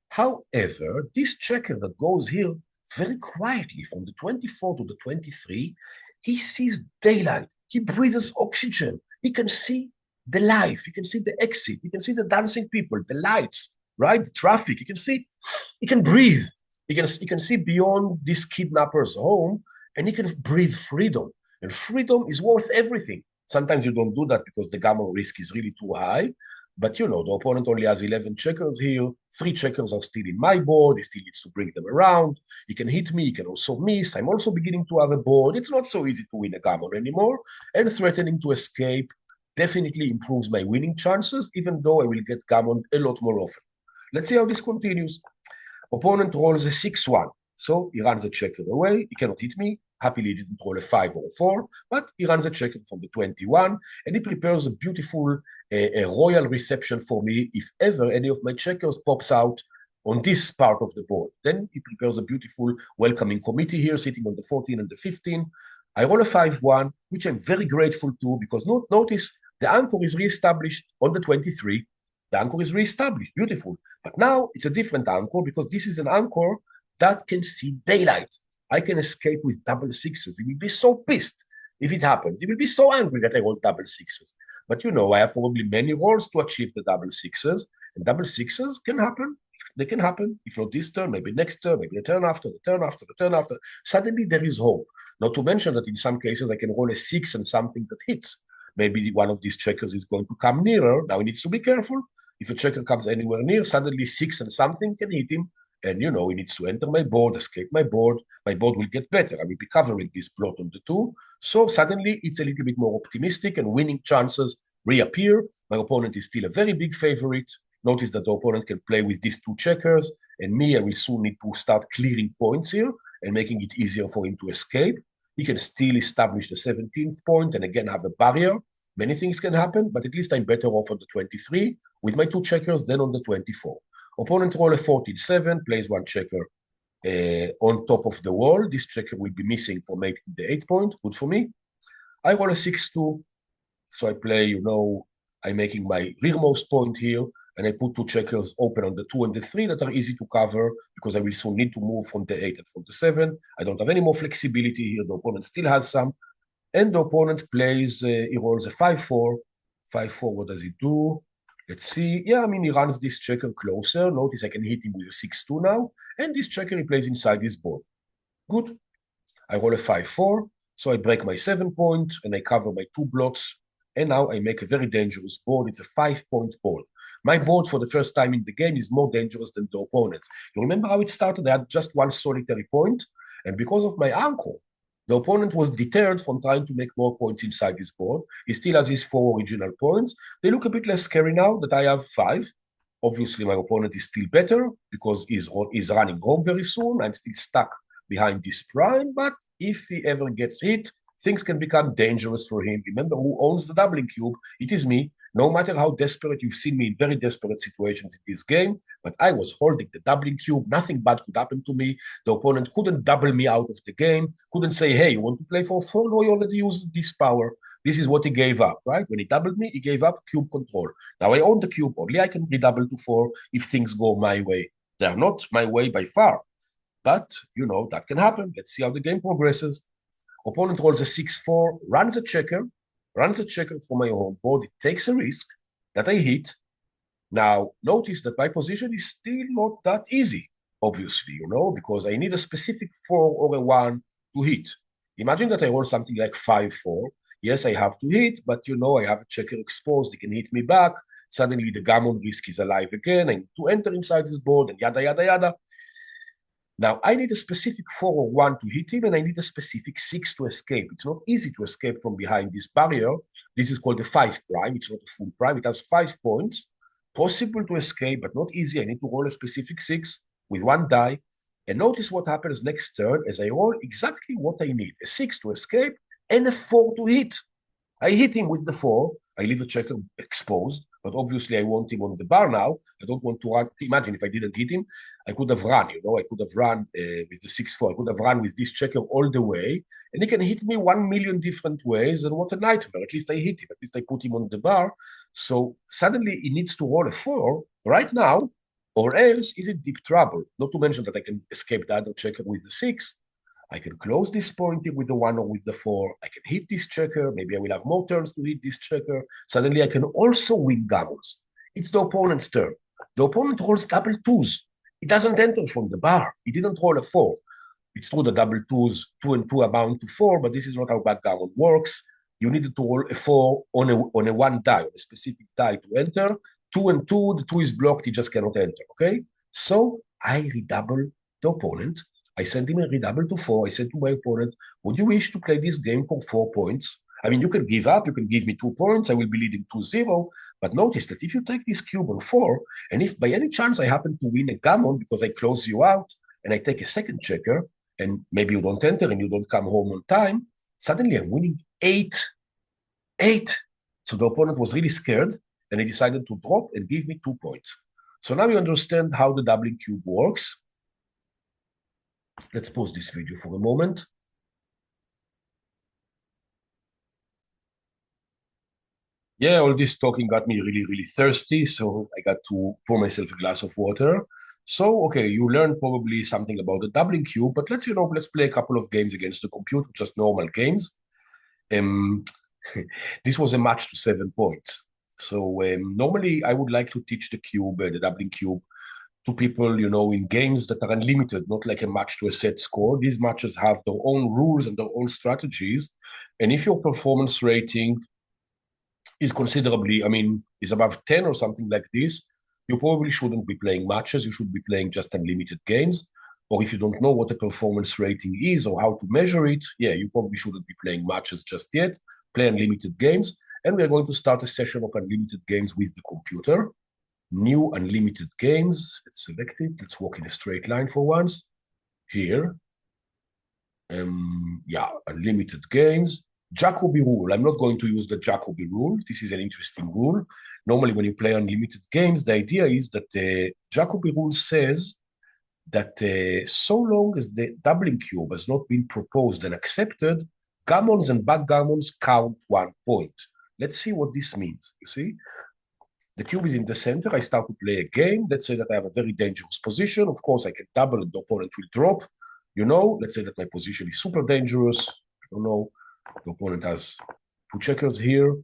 However, this checker that goes here very quietly from the 24 to the 23, he sees daylight. He breathes oxygen. He can see the life. He can see the exit. He can see the dancing people, the lights, right? The traffic. He can breathe. He can see beyond this kidnapper's home, and he can breathe freedom. And freedom is worth everything. Sometimes you don't do that because the gamma risk is really too high. But the opponent only has 11 checkers here. 3 checkers are still in my board. He still needs to bring them around. He can hit me. He can also miss. I'm also beginning to have a board. It's not so easy to win a gammon anymore. And threatening to escape definitely improves my winning chances, even though I will get gammoned a lot more often. Let's see how this continues. Opponent rolls a 6-1. So he runs a checker away. He cannot hit me. Happily, he didn't roll a 5 or a 4, but he runs a checker from the 21, and he prepares a beautiful a royal reception for me if ever any of my checkers pops out on this part of the board. Then he prepares a beautiful welcoming committee here, sitting on the 14 and the 15. I roll a 5-1, which I'm very grateful to, because notice the anchor is reestablished on the 23. The anchor is reestablished, beautiful. But now it's a different anchor because this is an anchor that can see daylight. I can escape with double sixes. He will be so pissed if it happens. He will be so angry that I roll double sixes. But I have probably many rolls to achieve the double sixes, and double sixes can happen. They can happen, if not this turn, maybe next turn, maybe the turn after, the turn after, the turn after. Suddenly there is hope. Not to mention that in some cases I can roll a 6 and something that hits. Maybe one of these checkers is going to come nearer. Now he needs to be careful. If a checker comes anywhere near, suddenly 6 and something can hit him. And, he needs to enter my board, escape my board. My board will get better. I will be covering this plot on the 2. So suddenly it's a little bit more optimistic and winning chances reappear. My opponent is still a very big favorite. Notice that the opponent can play with these 2 checkers. And me, I will soon need to start clearing points here and making it easier for him to escape. He can still establish the 17th point and again have a barrier. Many things can happen, but at least I'm better off on the 23 with my 2 checkers than on the 24. Opponent roll a 14-7, plays 1 checker on top of the wall. This checker will be missing for making the 8 point. Good for me. I roll a 6-2. So I play, I'm making my rearmost point here, and I put 2 checkers open on the 2 and the 3 that are easy to cover because I will soon need to move from the 8 and from the 7. I don't have any more flexibility here. The opponent still has some. And the opponent plays, he rolls a 5-4. 5-4, what does he do? Let's see. Yeah, he runs this checker closer. Notice I can hit him with a 6-2 now. And this checker he plays inside his board. Good. I roll a 5-4. So I break my 7 point and I cover my 2 blots. And now I make a very dangerous board. It's a 5-point board. My board for the first time in the game is more dangerous than the opponent's. You remember how it started? I had just 1 solitary point. And because of my anchor, the opponent was deterred from trying to make more points inside his board. He still has his 4 original points. They look a bit less scary now that I have 5. Obviously, my opponent is still better because he's running home very soon. I'm still stuck behind this prime, but if he ever gets hit, things can become dangerous for him. Remember who owns the doubling cube? It is me. No matter how desperate, you've seen me in very desperate situations in this game, but I was holding the doubling cube. Nothing bad could happen to me. The opponent couldn't double me out of the game, couldn't say, hey, you want to play for 4? No, you already used this power. This is what he gave up, right? When he doubled me, he gave up cube control. Now I own the cube. Only I can redouble to 4 if things go my way. They are not my way by far. But, that can happen. Let's see how the game progresses. Opponent rolls a 6-4, runs a checker for my home board. It takes a risk that I hit. Now, notice that my position is still not that easy, obviously, because I need a specific 4 or a 1 to hit. Imagine that I roll something like 5-4. Yes, I have to hit, but I have a checker exposed. He can hit me back. Suddenly the gammon risk is alive again. I need to enter inside his board and yada, yada, yada. Now, I need a specific 4 or 1 to hit him, and I need a specific 6 to escape. It's not easy to escape from behind this barrier. This is called the 5 prime. It's not a full prime. It has 5 points. Possible to escape, but not easy. I need to roll a specific 6 with 1 die. And notice what happens next turn as I roll exactly what I need. A 6 to escape and a 4 to hit. I hit him with the 4. I leave the checker exposed, but obviously I want him on the bar now. I don't want to run. Imagine if I didn't hit him, I could have run, I could have run with the 6-4. I could have run with this checker all the way, and he can hit me 1,000,000 different ways, and what a nightmare. At least I hit him. At least I put him on the bar. So suddenly he needs to roll a 4 right now, or else he's in deep trouble. Not to mention that I can escape the other checker with the 6. I can close this point with the 1 or with the 4. I can hit this checker. Maybe I will have more turns to hit this checker. Suddenly I can also win gammons. It's the opponent's turn. The opponent rolls double 2s. It doesn't enter from the bar. He didn't roll a 4. It's true the double 2s, 2 and 2 are bound to 4, but this is not how backgammon works. You needed to roll a 4 on a 1 die, on a specific die to enter. 2 and 2, the 2 is blocked, he just cannot enter, okay? So I redouble the opponent. I sent him a redouble to 4. I said to my opponent, would you wish to play this game for 4 points? I mean, you can give up. You can give me 2 points. I will be leading 2-0. But notice that if you take this cube on 4, and if by any chance I happen to win a gammon because I close you out, and I take a second checker, and maybe you don't enter and you don't come home on time, suddenly I'm winning 8. 8. So the opponent was really scared, and he decided to drop and give me 2 points. So now you understand how the doubling cube works. Let's pause this video for a moment. Yeah, all this talking got me really, really thirsty, so I got to pour myself a glass of water. So, okay, you learned probably something about the doubling cube, but let's play a couple of games against the computer, just normal games. This was a match to 7 points. So normally I would like to teach the cube, the doubling cube, to people, in games that are unlimited, not like a match to a set score. These matches have their own rules and their own strategies. And if your performance rating is considerably, is above 10 or something like this, you probably shouldn't be playing matches. You should be playing just unlimited games. Or if you don't know what a performance rating is or how to measure it, yeah, you probably shouldn't be playing matches just yet. Play unlimited games. And we're going to start a session of unlimited games with the computer. New unlimited games. Let's select it. Let's walk in a straight line for once. Here. Yeah, unlimited games. Jacobi rule. I'm not going to use the Jacobi rule. This is an interesting rule. Normally, when you play unlimited games, the idea is that the Jacobi rule says that so long as the doubling cube has not been proposed and accepted, gammons and backgammons count 1 point. Let's see what this means. You see? The cube is in the center. I start to play a game. Let's say that I have a very dangerous position. Of course, I can double and the opponent will drop. Let's say that my position is super dangerous. I don't know. The opponent has 2 checkers here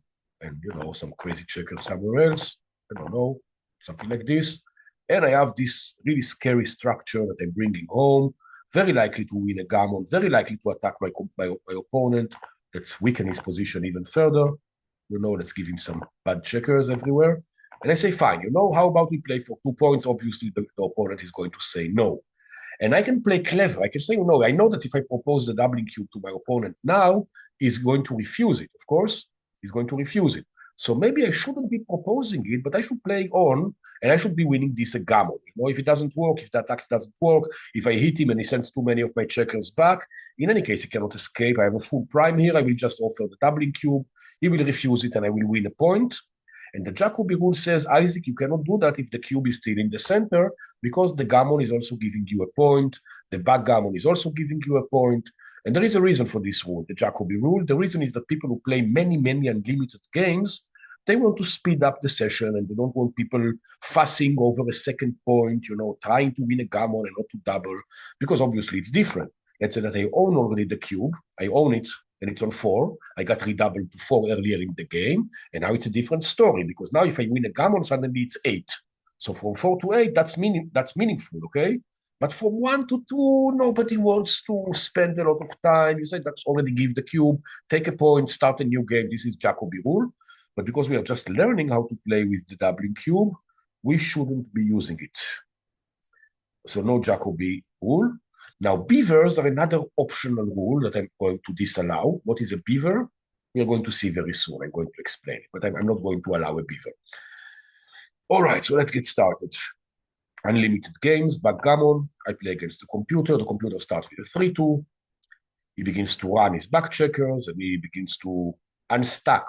and, some crazy checkers somewhere else. I don't know, something like this. And I have this really scary structure that I'm bringing home. Very likely to win a gammon. Very likely to attack my opponent. Let's weaken his position even further. Let's give him some bad checkers everywhere. And I say, fine, how about we play for 2 points? Obviously, the opponent is going to say no. And I can play clever. I can say, no, I know that if I propose the doubling cube to my opponent now, he's going to refuse it. Of course, he's going to refuse it. So maybe I shouldn't be proposing it, but I should play on, and I should be winning this a gammon. If it doesn't work, if the attack doesn't work, if I hit him and he sends too many of my checkers back, in any case, he cannot escape. I have a full prime here. I will just offer the doubling cube. He will refuse it, and I will win a point. And the Jacobi rule says, Isaac, you cannot do that if the cube is still in the center, because the gammon is also giving you a point. The backgammon is also giving you a point. And there is a reason for this rule, the Jacobi rule. The reason is that people who play many, many unlimited games, they want to speed up the session and they don't want people fussing over a second point, trying to win a gammon and not to double, because obviously it's different. Let's say that I own already the cube, I own it, and it's on 4. I got redoubled to 4 earlier in the game, and now it's a different story, because now if I win a gammon, suddenly it's 8. So from 4 to 8, that's meaningful, okay? But from 1 to 2, nobody wants to spend a lot of time. You say that's already give the cube, take a point, start a new game. This is Jacobi rule. But because we are just learning how to play with the doubling cube, we shouldn't be using it. So no Jacobi rule. Now, beavers are another optional rule that I'm going to disallow. What is a beaver? We are going to see very soon. I'm going to explain it, but I'm not going to allow a beaver. All right, so let's get started. Unlimited games, backgammon. I play against the computer. The computer starts with a 3-2. He begins to run his back checkers, and he begins to unstack.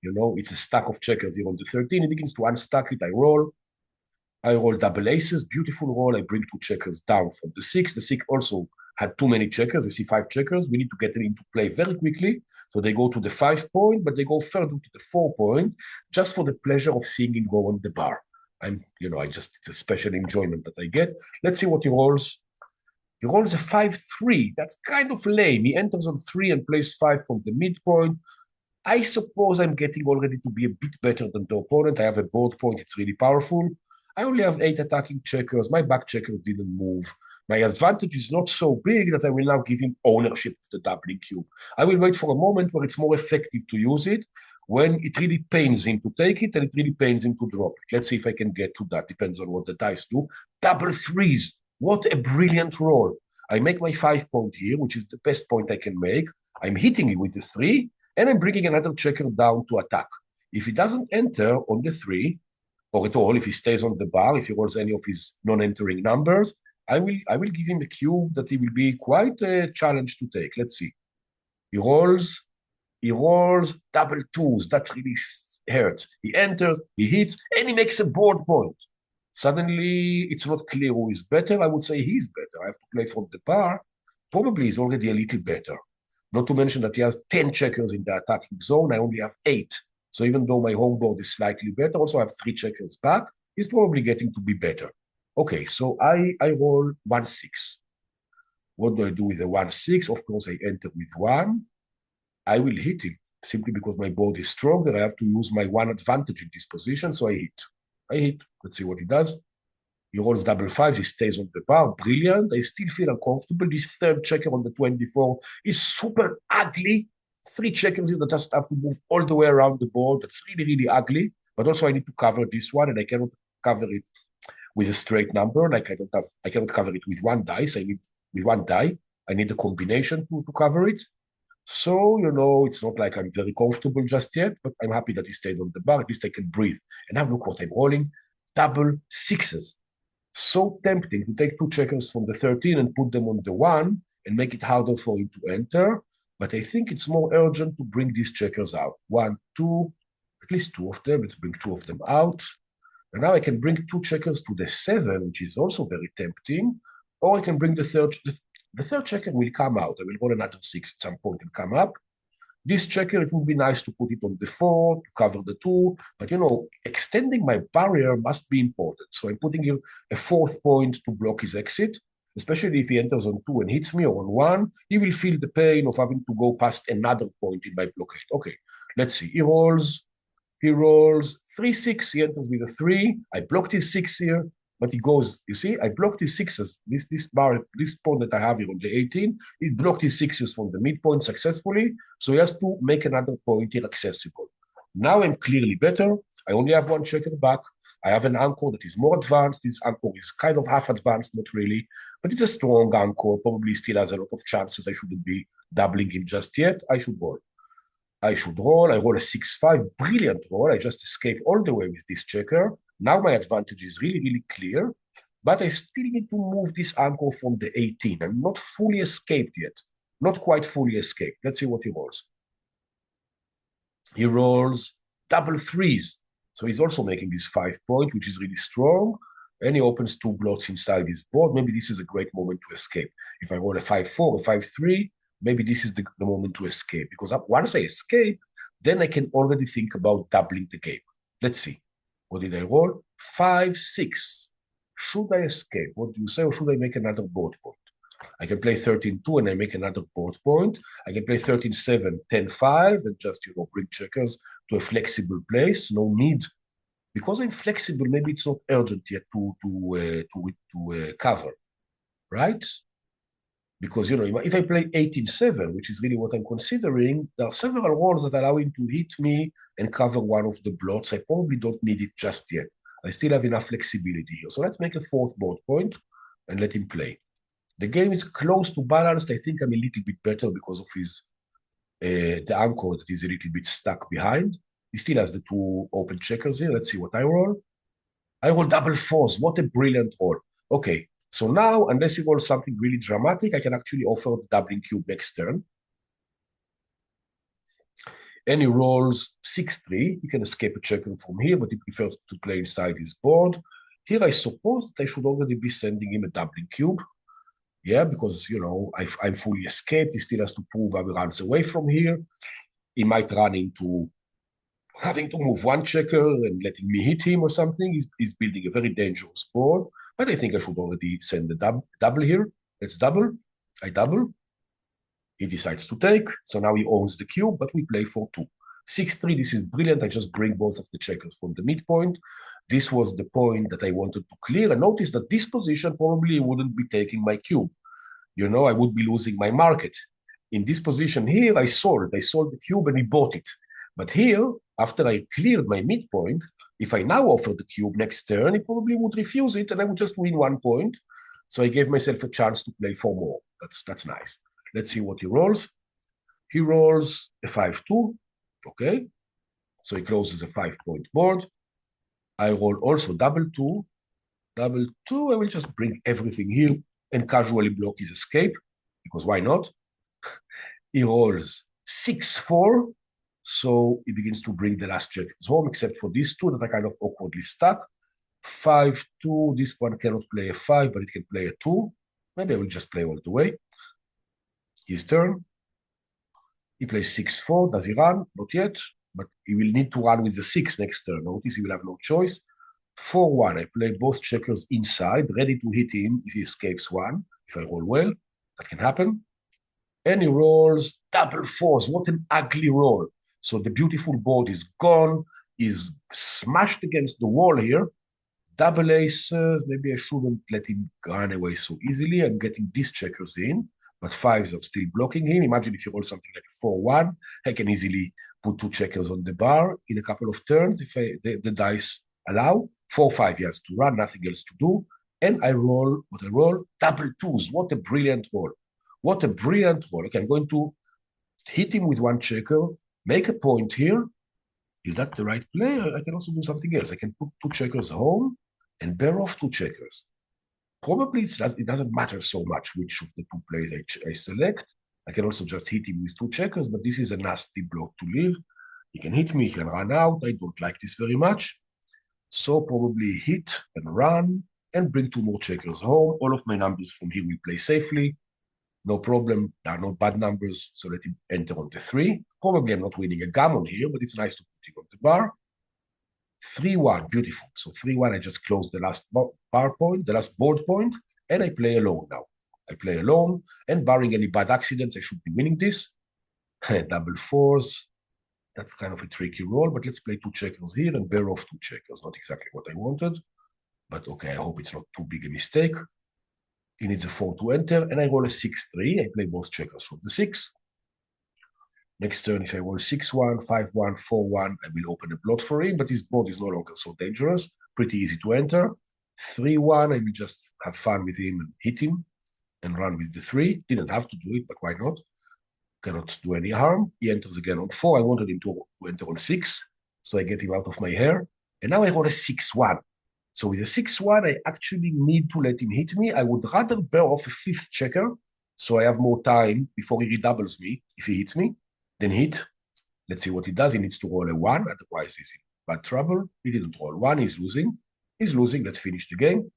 It's a stack of checkers here on the 13. He begins to unstack it. I roll double aces, beautiful roll. I bring 2 checkers down from the 6. The 6 also had too many checkers. You see 5 checkers. We need to get them into play very quickly. So they go to the 5 point, but they go further to the 4 point, just for the pleasure of seeing him go on the bar. It's a special enjoyment that I get. Let's see what he rolls. He rolls a 5-3. That's kind of lame. He enters on 3 and plays 5 from the midpoint. I suppose I'm getting already to be a bit better than the opponent. I have a board point. It's really powerful. I only have 8 attacking checkers. My back checkers didn't move. My advantage is not so big that I will now give him ownership of the doubling cube. I will wait for a moment where it's more effective to use it, when it really pains him to take it and it really pains him to drop it. Let's see if I can get to that. Depends on what the dice do. Double 3s. What a brilliant roll. I make my 5 point here, which is the best point I can make. I'm hitting it with the 3, and I'm bringing another checker down to attack. If he doesn't enter on the 3, or at all, if he stays on the bar, if he rolls any of his non-entering numbers, I will give him a cube that he will be quite a challenge to take. Let's see. He rolls double 2s. That really hurts. He enters, he hits, and he makes a board point. Suddenly, it's not clear who is better. I would say he's better. I have to play from the bar. Probably he's already a little better. Not to mention that he has 10 checkers in the attacking zone. I only have 8. So even though my home board is slightly better, also I have 3 checkers back, he's probably getting to be better. Okay, so I roll 1-6. What do I do with the 1-6? Of course, I enter with 1. I will hit him simply because my board is stronger. I have to use my 1 advantage in this position, so I hit. Let's see what he does. He rolls double 5s. He stays on the bar. Brilliant. I still feel uncomfortable. This 3rd checker on the 24 is super ugly. 3 checkers here that just have to move all the way around the board. That's really, really ugly. But also I need to cover this one, and I cannot cover it with a straight number. Like I cannot cover it with 1 dice. With 1 die. I need a combination to cover it. So, it's not like I'm very comfortable just yet, but I'm happy that he stayed on the bar. At least I can breathe. And now look what I'm rolling. Double 6s. So tempting to take 2 checkers from the 13 and put them on the 1 and make it harder for him to enter. But I think it's more urgent to bring these checkers out. 1, 2, at least 2 of them. Let's bring 2 of them out. And now I can bring 2 checkers to the 7, which is also very tempting. Or I can bring the third checker will come out. I will roll another 6 at some point and come up. This checker, it would be nice to put it on the 4 to cover the 2. But, extending my barrier must be important. So I'm putting here a 4th point to block his exit, especially if he enters on 2 and hits me, or on 1. He will feel the pain of having to go past another point in my blockade. Okay, let's see. He rolls 3-6. He enters with a 3. I blocked his 6 here. But he goes, you see, I blocked his 6s. This pawn that I have here on the 18, he blocked his 6s from the midpoint successfully. So he has to make another point here accessible. Now I'm clearly better. I only have 1 checker back. I have an anchor that is more advanced. This anchor is kind of half advanced, not really, but it's a strong anchor. Probably still has a lot of chances. I shouldn't be doubling him just yet. I should roll. I roll a 6-5, brilliant roll. I just escaped all the way with this checker. Now my advantage is really, really clear, but I still need to move this anchor from the 18. I'm not fully escaped yet. Not quite fully escaped. Let's see what he rolls. He rolls double 3s. So he's also making this 5 point, which is really strong. And he opens 2 blots inside his board. Maybe this is a great moment to escape. If I roll a 5-4, a 5-3, maybe this is the moment to escape. Because once I escape, then I can already think about doubling the game. Let's see. What did I roll? 5, 6. Should I escape? What do you say? Or should I make another board point? I can play 13-2 and I make another board point. I can play 13-7, 10-5, and just, bring checkers to a flexible place. No need. Because I'm flexible, maybe it's not urgent yet to cover, right? Because, if I play 18-7, which is really what I'm considering, there are several rolls that allow him to hit me and cover one of the blots. I probably don't need it just yet. I still have enough flexibility here. So let's make a fourth board point and let him play. The game is close to balanced. I think I'm a little bit better because of the anchor that is a little bit stuck behind. He still has the two open checkers here. Let's see what I roll. I roll double fours. What a brilliant roll. Okay, so now, unless you roll something really dramatic, I can actually offer the doubling cube next turn. And he rolls 6-3. He can escape a checker from here, but he prefers to play inside his board. Here, I suppose that I should already be sending him a doubling cube. Yeah, because, I'm fully escaped. He still has to prove I will runs away from here. He might run into having to move one checker and letting me hit him or something. He's building a very dangerous board. But I think I should already send the double here. Let's double. I double. He decides to take. So now he owns the cube, but we play 4-2. 6-3, this is brilliant. I just bring both of the checkers from the midpoint. This was the point that I wanted to clear. And notice that this position probably wouldn't be taking my cube. I would be losing my market. In this position here, I sold the cube and he bought it. But here, after I cleared my midpoint, if I now offer the cube next turn, he probably would refuse it and I would just win 1 point. So I gave myself a chance to play 4 more. That's nice. Let's see what he rolls. He rolls a 5-2. Okay. So he closes a 5-point board. I roll also double 2. Double 2. I will just bring everything here and casually block his escape, because why not? He rolls 6-4. So he begins to bring the last checkers home, except for these two that are kind of awkwardly stuck. 5-2. This one cannot play a 5, but it can play a 2. Maybe I will just play all the way. His turn. He plays 6-4. Does he run? Not yet. But he will need to run with the 6 next turn. Notice he will have no choice. 4-1. I play both checkers inside, ready to hit him if he escapes one. If I roll well, that can happen. And he rolls double fours. What an ugly roll. So the beautiful board is gone. He's smashed against the wall here. Double aces. Maybe I shouldn't let him run away so easily. I'm getting these checkers in, but 5s are still blocking him. Imagine if you roll something like 4-1. I can easily put 2 checkers on the bar in a couple of turns if the dice allow. 4-5, he has to run, nothing else to do. And I roll what I roll, double 2s. What a brilliant roll. What a brilliant roll. Okay, I'm going to hit him with 1 checker, make a point here. Is that the right play? I can also do something else. I can put 2 checkers home and bear off 2 checkers. Probably it doesn't matter so much which of the 2 plays I select. I can also just hit him with 2 checkers, but this is a nasty block to leave. He can hit me, he can run out. I don't like this very much. So probably hit and run and bring 2 more checkers home. All of my numbers from here will play safely. No problem. There are no bad numbers, so let him enter on the 3. Probably I'm not winning a gammon here, but it's nice to put him on the bar. 3-1, beautiful. So 3-1, I just close the last bar point, the last board point, and I play alone now. I play alone, and barring any bad accidents, I should be winning this. Double 4s. That's kind of a tricky roll, but let's play 2 checkers here and bear off 2 checkers. Not exactly what I wanted, but okay, I hope it's not too big a mistake. He needs a 4 to enter, and I roll a 6-3. I play both checkers from the 6. Next turn, if I roll 6-1, 5-1, 4-1, I will open a blot for him, but his board is no longer so dangerous. Pretty easy to enter. 3-1, I will just have fun with him and hit him and run with the 3. Didn't have to do it, but why not? Cannot do any harm. He enters again on 4. I wanted him to enter on 6, so I get him out of my hair. And now I roll a 6-1. So with a 6-1, I actually need to let him hit me. I would rather bear off a 5th checker, so I have more time before he redoubles me if he hits me. Then hit. Let's see what he does. He needs to roll a 1, otherwise he's in bad trouble. He didn't roll 1, he's losing. He's losing. Let's finish the game.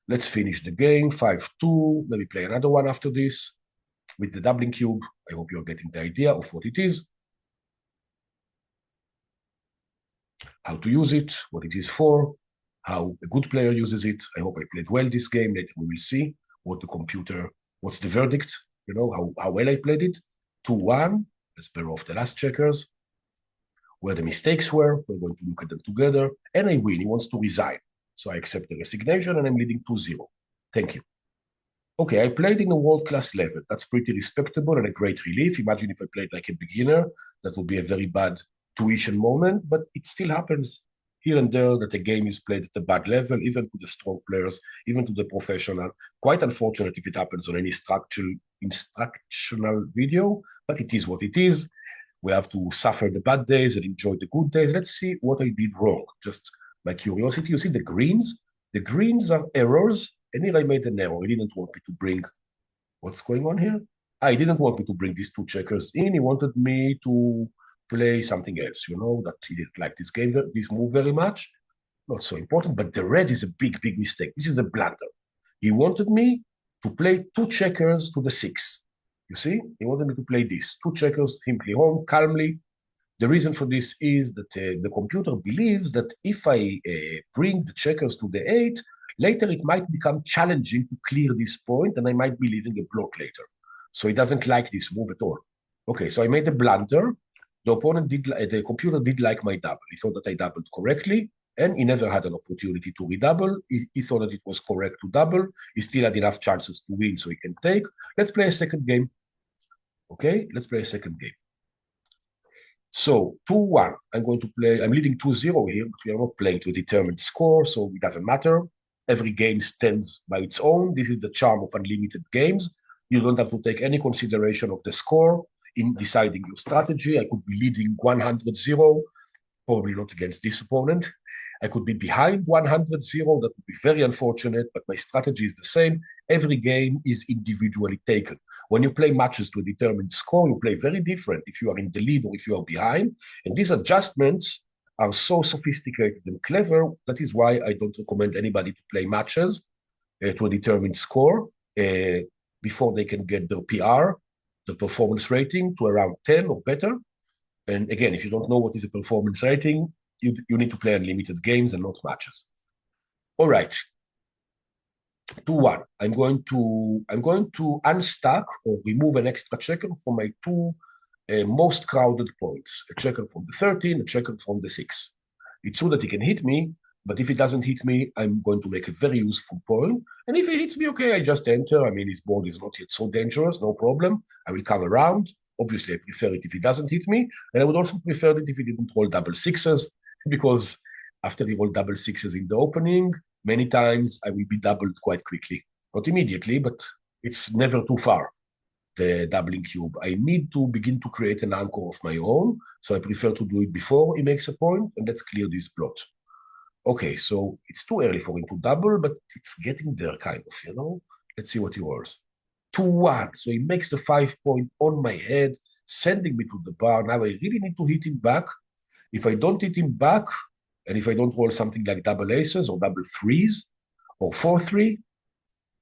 Let's finish the game. 5-2. Maybe play another one after this. with the doubling cube. I hope you're getting the idea of what it is, how to use it, what it is for, how a good player uses it. I hope I played well this game. Later we will see what's the verdict, how well I played it. 2-1, let's pair off the last checkers, where the mistakes were. We're going to look at them together, and I win. He wants to resign. So I accept the resignation, and I'm leading 2-0. Thank you. Okay, I played in a world-class level. That's pretty respectable and a great relief. Imagine if I played like a beginner. That would be a very bad tuition moment, but it still happens here and there that a game is played at a bad level, even to the strong players, even to the professional. Quite unfortunate if it happens on any instructional video, but it is what it is. We have to suffer the bad days and enjoy the good days. Let's see what I did wrong. Just by curiosity, you see the greens? The greens are errors, and here I made an error. He didn't want me to bring, what's going on here? He didn't want me to bring these two checkers in. He wanted me to play something else, that he didn't like this move very much. Not so important, but the red is a big, big mistake. This is a blunder. He wanted me to play two checkers to the 6. You see, he wanted me to play this. Two checkers simply home, calmly. The reason for this is that the computer believes that if I bring the checkers to the 8, later it might become challenging to clear this point, and I might be leaving a block later. So he doesn't like this move at all. Okay, so I made a blunder. The computer did like my double. He thought that I doubled correctly, and he never had an opportunity to redouble. He thought that it was correct to double. He still had enough chances to win, so he can take. Let's play a second game. Okay, let's play a second game. So 2-1, I'm leading 2-0 here, but we are not playing to a determined score, so it doesn't matter. Every game stands by its own. This is the charm of unlimited games. You don't have to take any consideration of the score in deciding your strategy. I could be leading 100-0, probably not against this opponent. I could be behind 100-0. That would be very unfortunate, but my strategy is the same. Every game is individually taken. When you play matches to a determined score, you play very different if you are in the lead or if you are behind. And these adjustments are so sophisticated and clever. That is why I don't recommend anybody to play matches to a determined score before they can get their PR, the performance rating, to around 10 or better. And again, if you don't know what is a performance rating, you need to play unlimited games and not matches. All right. 2-1. I'm going to unstack or remove an extra checker from my two most crowded points. A checker from the 13, a checker from the 6. It's true that he can hit me, but if he doesn't hit me, I'm going to make a very useful point. And if he hits me, okay, I just enter. I mean, his board is not yet so dangerous, no problem. I will come around. Obviously, I prefer it if he doesn't hit me. And I would also prefer it if he didn't roll double 6s, because after he rolled double 6s in the opening, many times I will be doubled quite quickly. Not immediately, but it's never too far, the doubling cube. I need to begin to create an anchor of my own, so I prefer to do it before he makes a point, and let's clear this plot. Okay, so it's too early for him to double, but it's getting there, kind of. Let's see what he rolls. 2-1, so he makes the 5 point on my head, sending me to the bar. Now I really need to hit him back. If I don't hit him back, and if I don't roll something like double aces or double 3s or 4-3,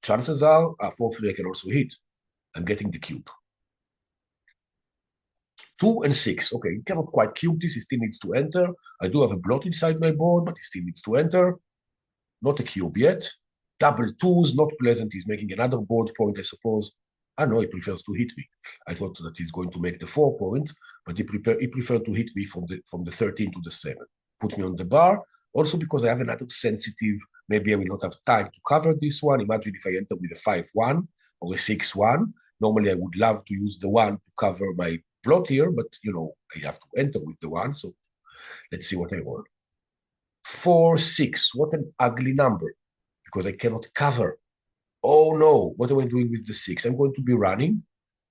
chances are 4-3 I can also hit. I'm getting the cube. 2 and 6. Okay, he cannot quite cube this. He still needs to enter. I do have a blot inside my board, but he still needs to enter. Not a cube yet. Double 2s, not pleasant. He's making another board point, I suppose. I know he prefers to hit me. I thought that he's going to make the 4 point, but he preferred to hit me from the 13 to the 7. Put me on the bar. Also because I have another sensitive, maybe I will not have time to cover this one. Imagine if I enter with a 5-1 or a 6-1. Normally I would love to use the 1 to cover my plot here, but I have to enter with the 1. So let's see what I roll. 4-6. What an ugly number, because I cannot cover. Oh no, what am I doing with the 6? I'm going to be running,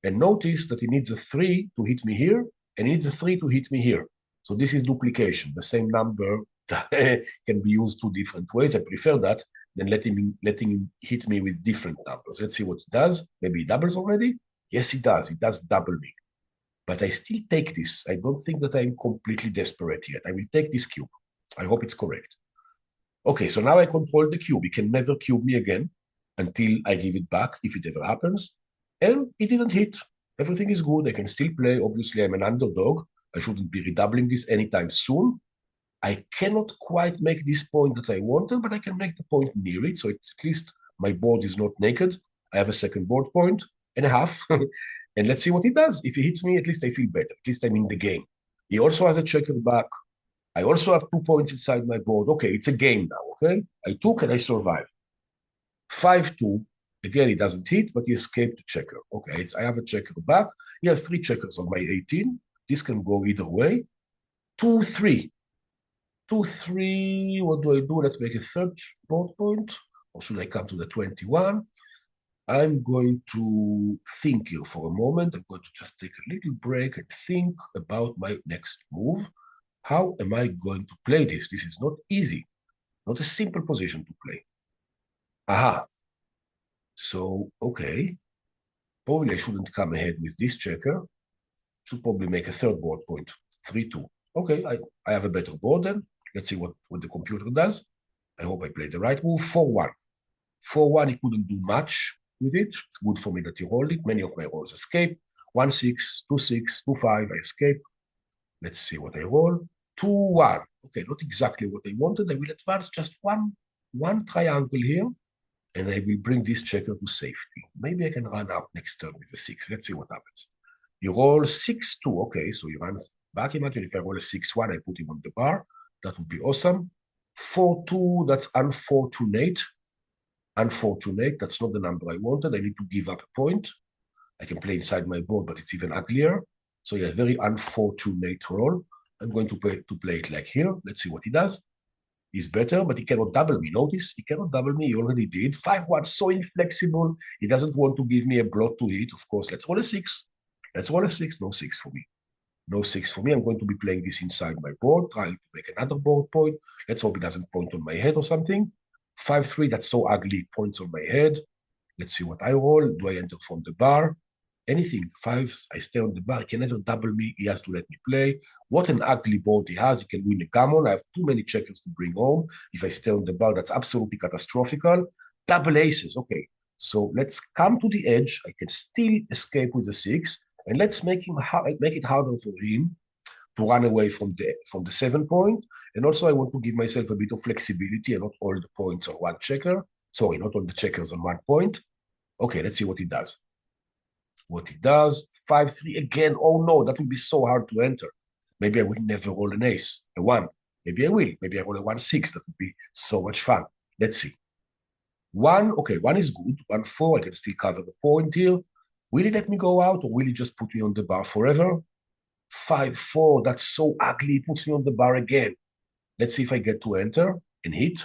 and notice that he needs a 3 to hit me here, and he needs a 3 to hit me here. So this is duplication. The same number can be used two different ways. I prefer that than letting him hit me with different numbers. Let's see what he does. Maybe he doubles already? Yes, he does. He does double me. But I still take this. I don't think that I'm completely desperate yet. I will take this cube. I hope it's correct. Okay, so now I control the cube. He can never cube me again until I give it back, if it ever happens. And it didn't hit. Everything is good. I can still play. Obviously, I'm an underdog. I shouldn't be redoubling this anytime soon. I cannot quite make this point that I wanted, but I can make the point near it. So it's at least my board is not naked. I have a second board point and a half. And let's see what he does. If he hits me, at least I feel better. At least I'm in the game. He also has a checker back. I also have 2 points inside my board. Okay, it's a game now, okay? I took and I survived. 5-2. Again, he doesn't hit, but he escaped the checker. Okay, so I have a checker back. He has 3 checkers on my 18. This can go either way. 2-3. 2-3. What do I do? Let's make a third board point. Or should I come to the 21? I'm going to think here for a moment. I'm going to just take a little break and think about my next move. How am I going to play this? This is not easy, not a simple position to play. Aha. So, okay. Probably I shouldn't come ahead with this checker. Should probably make a third board point, 3-2. Okay, I have a better board then. Let's see what the computer does. I hope I played the right move. 4-1. 4-1, he couldn't do much with it. It's good for me that he rolled it. Many of my rolls escape. 1-6, 2-6, 2-5, I escape. Let's see what I roll. 2-1. Okay, not exactly what I wanted. I will advance just one triangle here, and I will bring this checker to safety. Maybe I can run up next turn with a 6. Let's see what happens. He rolls 6-2. Okay, so he runs back. Imagine if I roll a 6-1, I put him on the bar. That would be awesome. 4-2, that's unfortunate. Unfortunate, that's not the number I wanted. I need to give up a point. I can play inside my board, but it's even uglier. So yeah, very unfortunate roll. I'm going to play it like here. Let's see what he does. He's better, but he cannot double me. Notice, he cannot double me. He already did. 5-1, so inflexible. He doesn't want to give me a blot to hit. Of course, let's roll a 6. Let's roll a 6. No 6 for me. No 6 for me. I'm going to be playing this inside my board, trying to make another board point. Let's hope he doesn't point on my head or something. 5-3, that's so ugly. Points on my head. Let's see what I roll. Do I enter from the bar? Anything. 5s, I stay on the bar. He can never double me. He has to let me play. What an ugly board he has. He can win a gammon. I have too many checkers to bring home. If I stay on the bar, that's absolutely catastrophical. Double aces. Okay. So let's come to the edge. I can still escape with a 6. And let's make it harder for him to run away from the 7 point. And also I want to give myself a bit of flexibility and not all the points on one checker. Sorry, not all the checkers on 1 point. Okay, let's see what he does. What he does, 5-3 again. Oh no, that would be so hard to enter. Maybe I will never roll an ace, a 1. Maybe I will. Maybe I roll a 1-6. That would be so much fun. Let's see. 1, okay, 1 is good. 1-4, I can still cover the point here. Will he let me go out or will he just put me on the bar forever? 5-4, that's so ugly. He puts me on the bar again. Let's see if I get to enter and hit.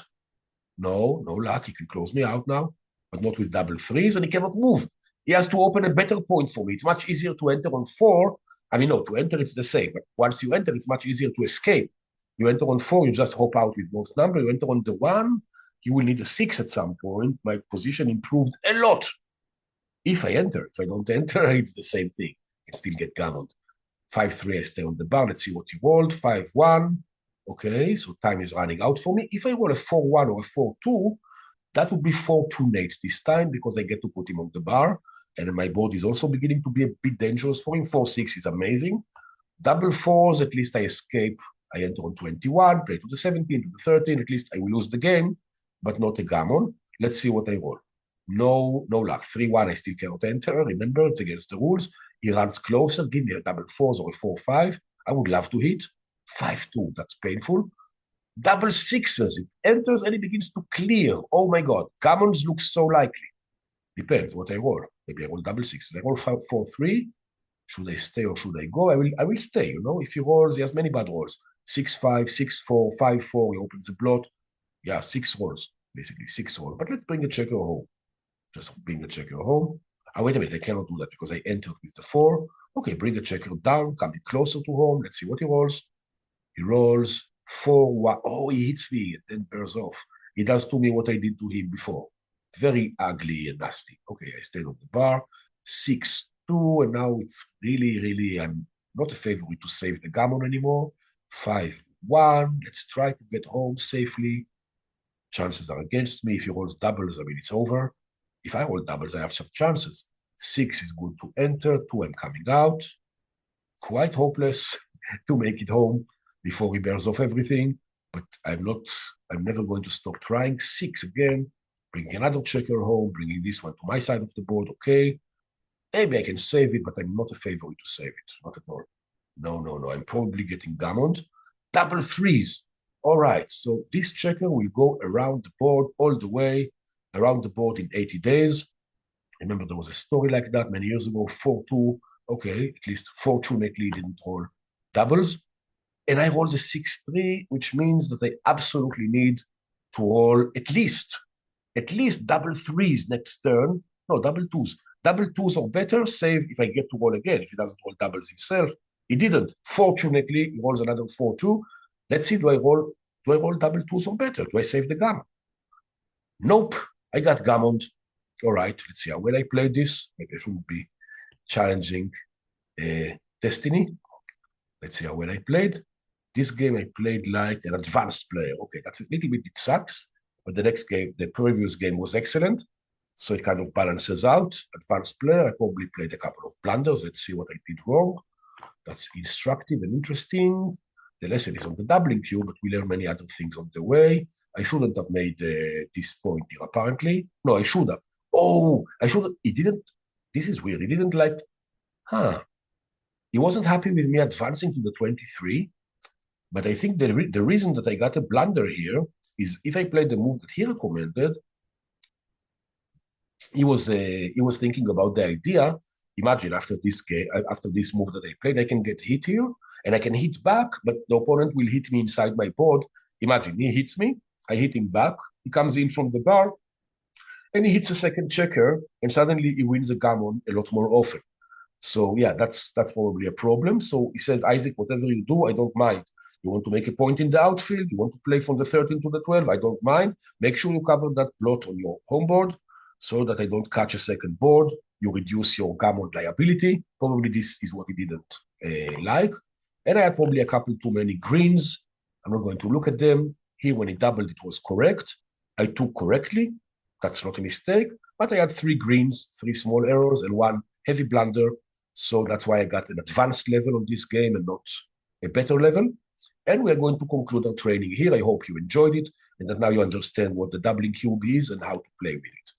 No luck. He can close me out now, but not with double 3s, and he cannot move. He has to open a better point for me. It's much easier to enter on 4. I mean, no, to enter it's the same, but once you enter, it's much easier to escape. You enter on 4, you just hop out with most number. You enter on the 1, you will need a 6 at some point. My position improved a lot. If I enter, if I don't enter, it's the same thing. I can still get gammoned. 5-3, I stay on the bar. Let's see what he rolled. 5-1. Okay, so time is running out for me. If I roll a 4-1 or a 4-2, that would be fortunate this time because I get to put him on the bar. And my board is also beginning to be a bit dangerous for him. 4-6 is amazing. Double 4s, at least I escape. I enter on 21, play to the 17, to the 13. At least I will lose the game, but not a gammon. Let's see what I roll. No luck. 3-1, I still cannot enter. Remember, it's against the rules. He runs closer. Give me a double 4s or a 4-5. I would love to hit. 5-2, that's painful. Double 6s, it enters and it begins to clear. Oh my God, gammons look so likely. Depends what I roll. Maybe I roll double 6s. I roll 4-3. Should I stay or should I go? I will stay, you know. If he rolls, he has many bad rolls. 6-5, 6-4, 5-4, he opens the blot. Yeah, 6 rolls, basically 6 rolls. But let's bring a checker home. Just bring a checker home. Oh, wait a minute, I cannot do that because I entered with the 4. Okay, bring a checker down, come closer to home. Let's see what he rolls. He rolls 4-1. Oh, he hits me and then bears off. He does to me what I did to him before. Very ugly and nasty. Okay, I stayed on the bar. 6-2, and now it's really, I'm not a favorite to save the gammon anymore. 5-1. Let's try to get home safely. Chances are against me. If he rolls doubles, I mean, it's over. If I roll doubles, I have some chances. 6 is good to enter. 2, I'm coming out. Quite hopeless to make it home before he bears off everything. But I'm never going to stop trying. 6 again, bringing another checker home, bringing this one to my side of the board. Okay, maybe I can save it, but I'm not a favorite to save it. Not at all. No, no, no. I'm probably getting gammoned. Double threes. All right. So this checker will go around the board all the way around the board in 80 days. Remember, there was a story like that many years ago, 4-2. Okay, at least fortunately didn't roll doubles. And I rolled a 6-3, which means that I absolutely need to roll at least double threes next turn. No, double twos. Double twos or better, save if I get to roll again. If he doesn't roll doubles himself, he didn't. Fortunately, he rolls another 4-2. Let's see, do I roll double twos or better? Do I save the gammon? Nope, I got gammoned. All right, let's see how well I played this. Maybe I shouldn't be challenging Destiny. Let's see how well I played. This game I played like an advanced player. Okay, that's a little bit, it sucks, but the previous game was excellent. So it kind of balances out. Advanced player, I probably played a couple of blunders. Let's see what I did wrong. That's instructive and interesting. The lesson is on the doubling cube, but we learn many other things on the way. I shouldn't have made this point here, apparently. No, I should have. Oh, I should have. He didn't. This is weird. He didn't like, he wasn't happy with me advancing to the 23. But I think the reason that I got a blunder here is if I played the move that he recommended, he was thinking about the idea. Imagine after this game, after this move that I played, I can get hit here and I can hit back, but the opponent will hit me inside my board. Imagine he hits me, I hit him back, he comes in from the bar, and he hits a second checker, and suddenly he wins a gammon a lot more often. So yeah, that's probably a problem. So he says, Isaac, whatever you do, I don't mind. You want to make a point in the outfield, you want to play from the 13 to the 12, I don't mind. Make sure you cover that blot on your home board so that I don't catch a second board. You reduce your gammon liability. Probably this is what he didn't like. And I had probably a couple too many greens. I'm not going to look at them. Here, when he doubled, it was correct. I took correctly. That's not a mistake. But I had 3 greens, 3 small errors, and 1 heavy blunder. So that's why I got an advanced level on this game and not a better level. And we're going to conclude our training here. I hope you enjoyed it and that now you understand what the doubling cube is and how to play with it.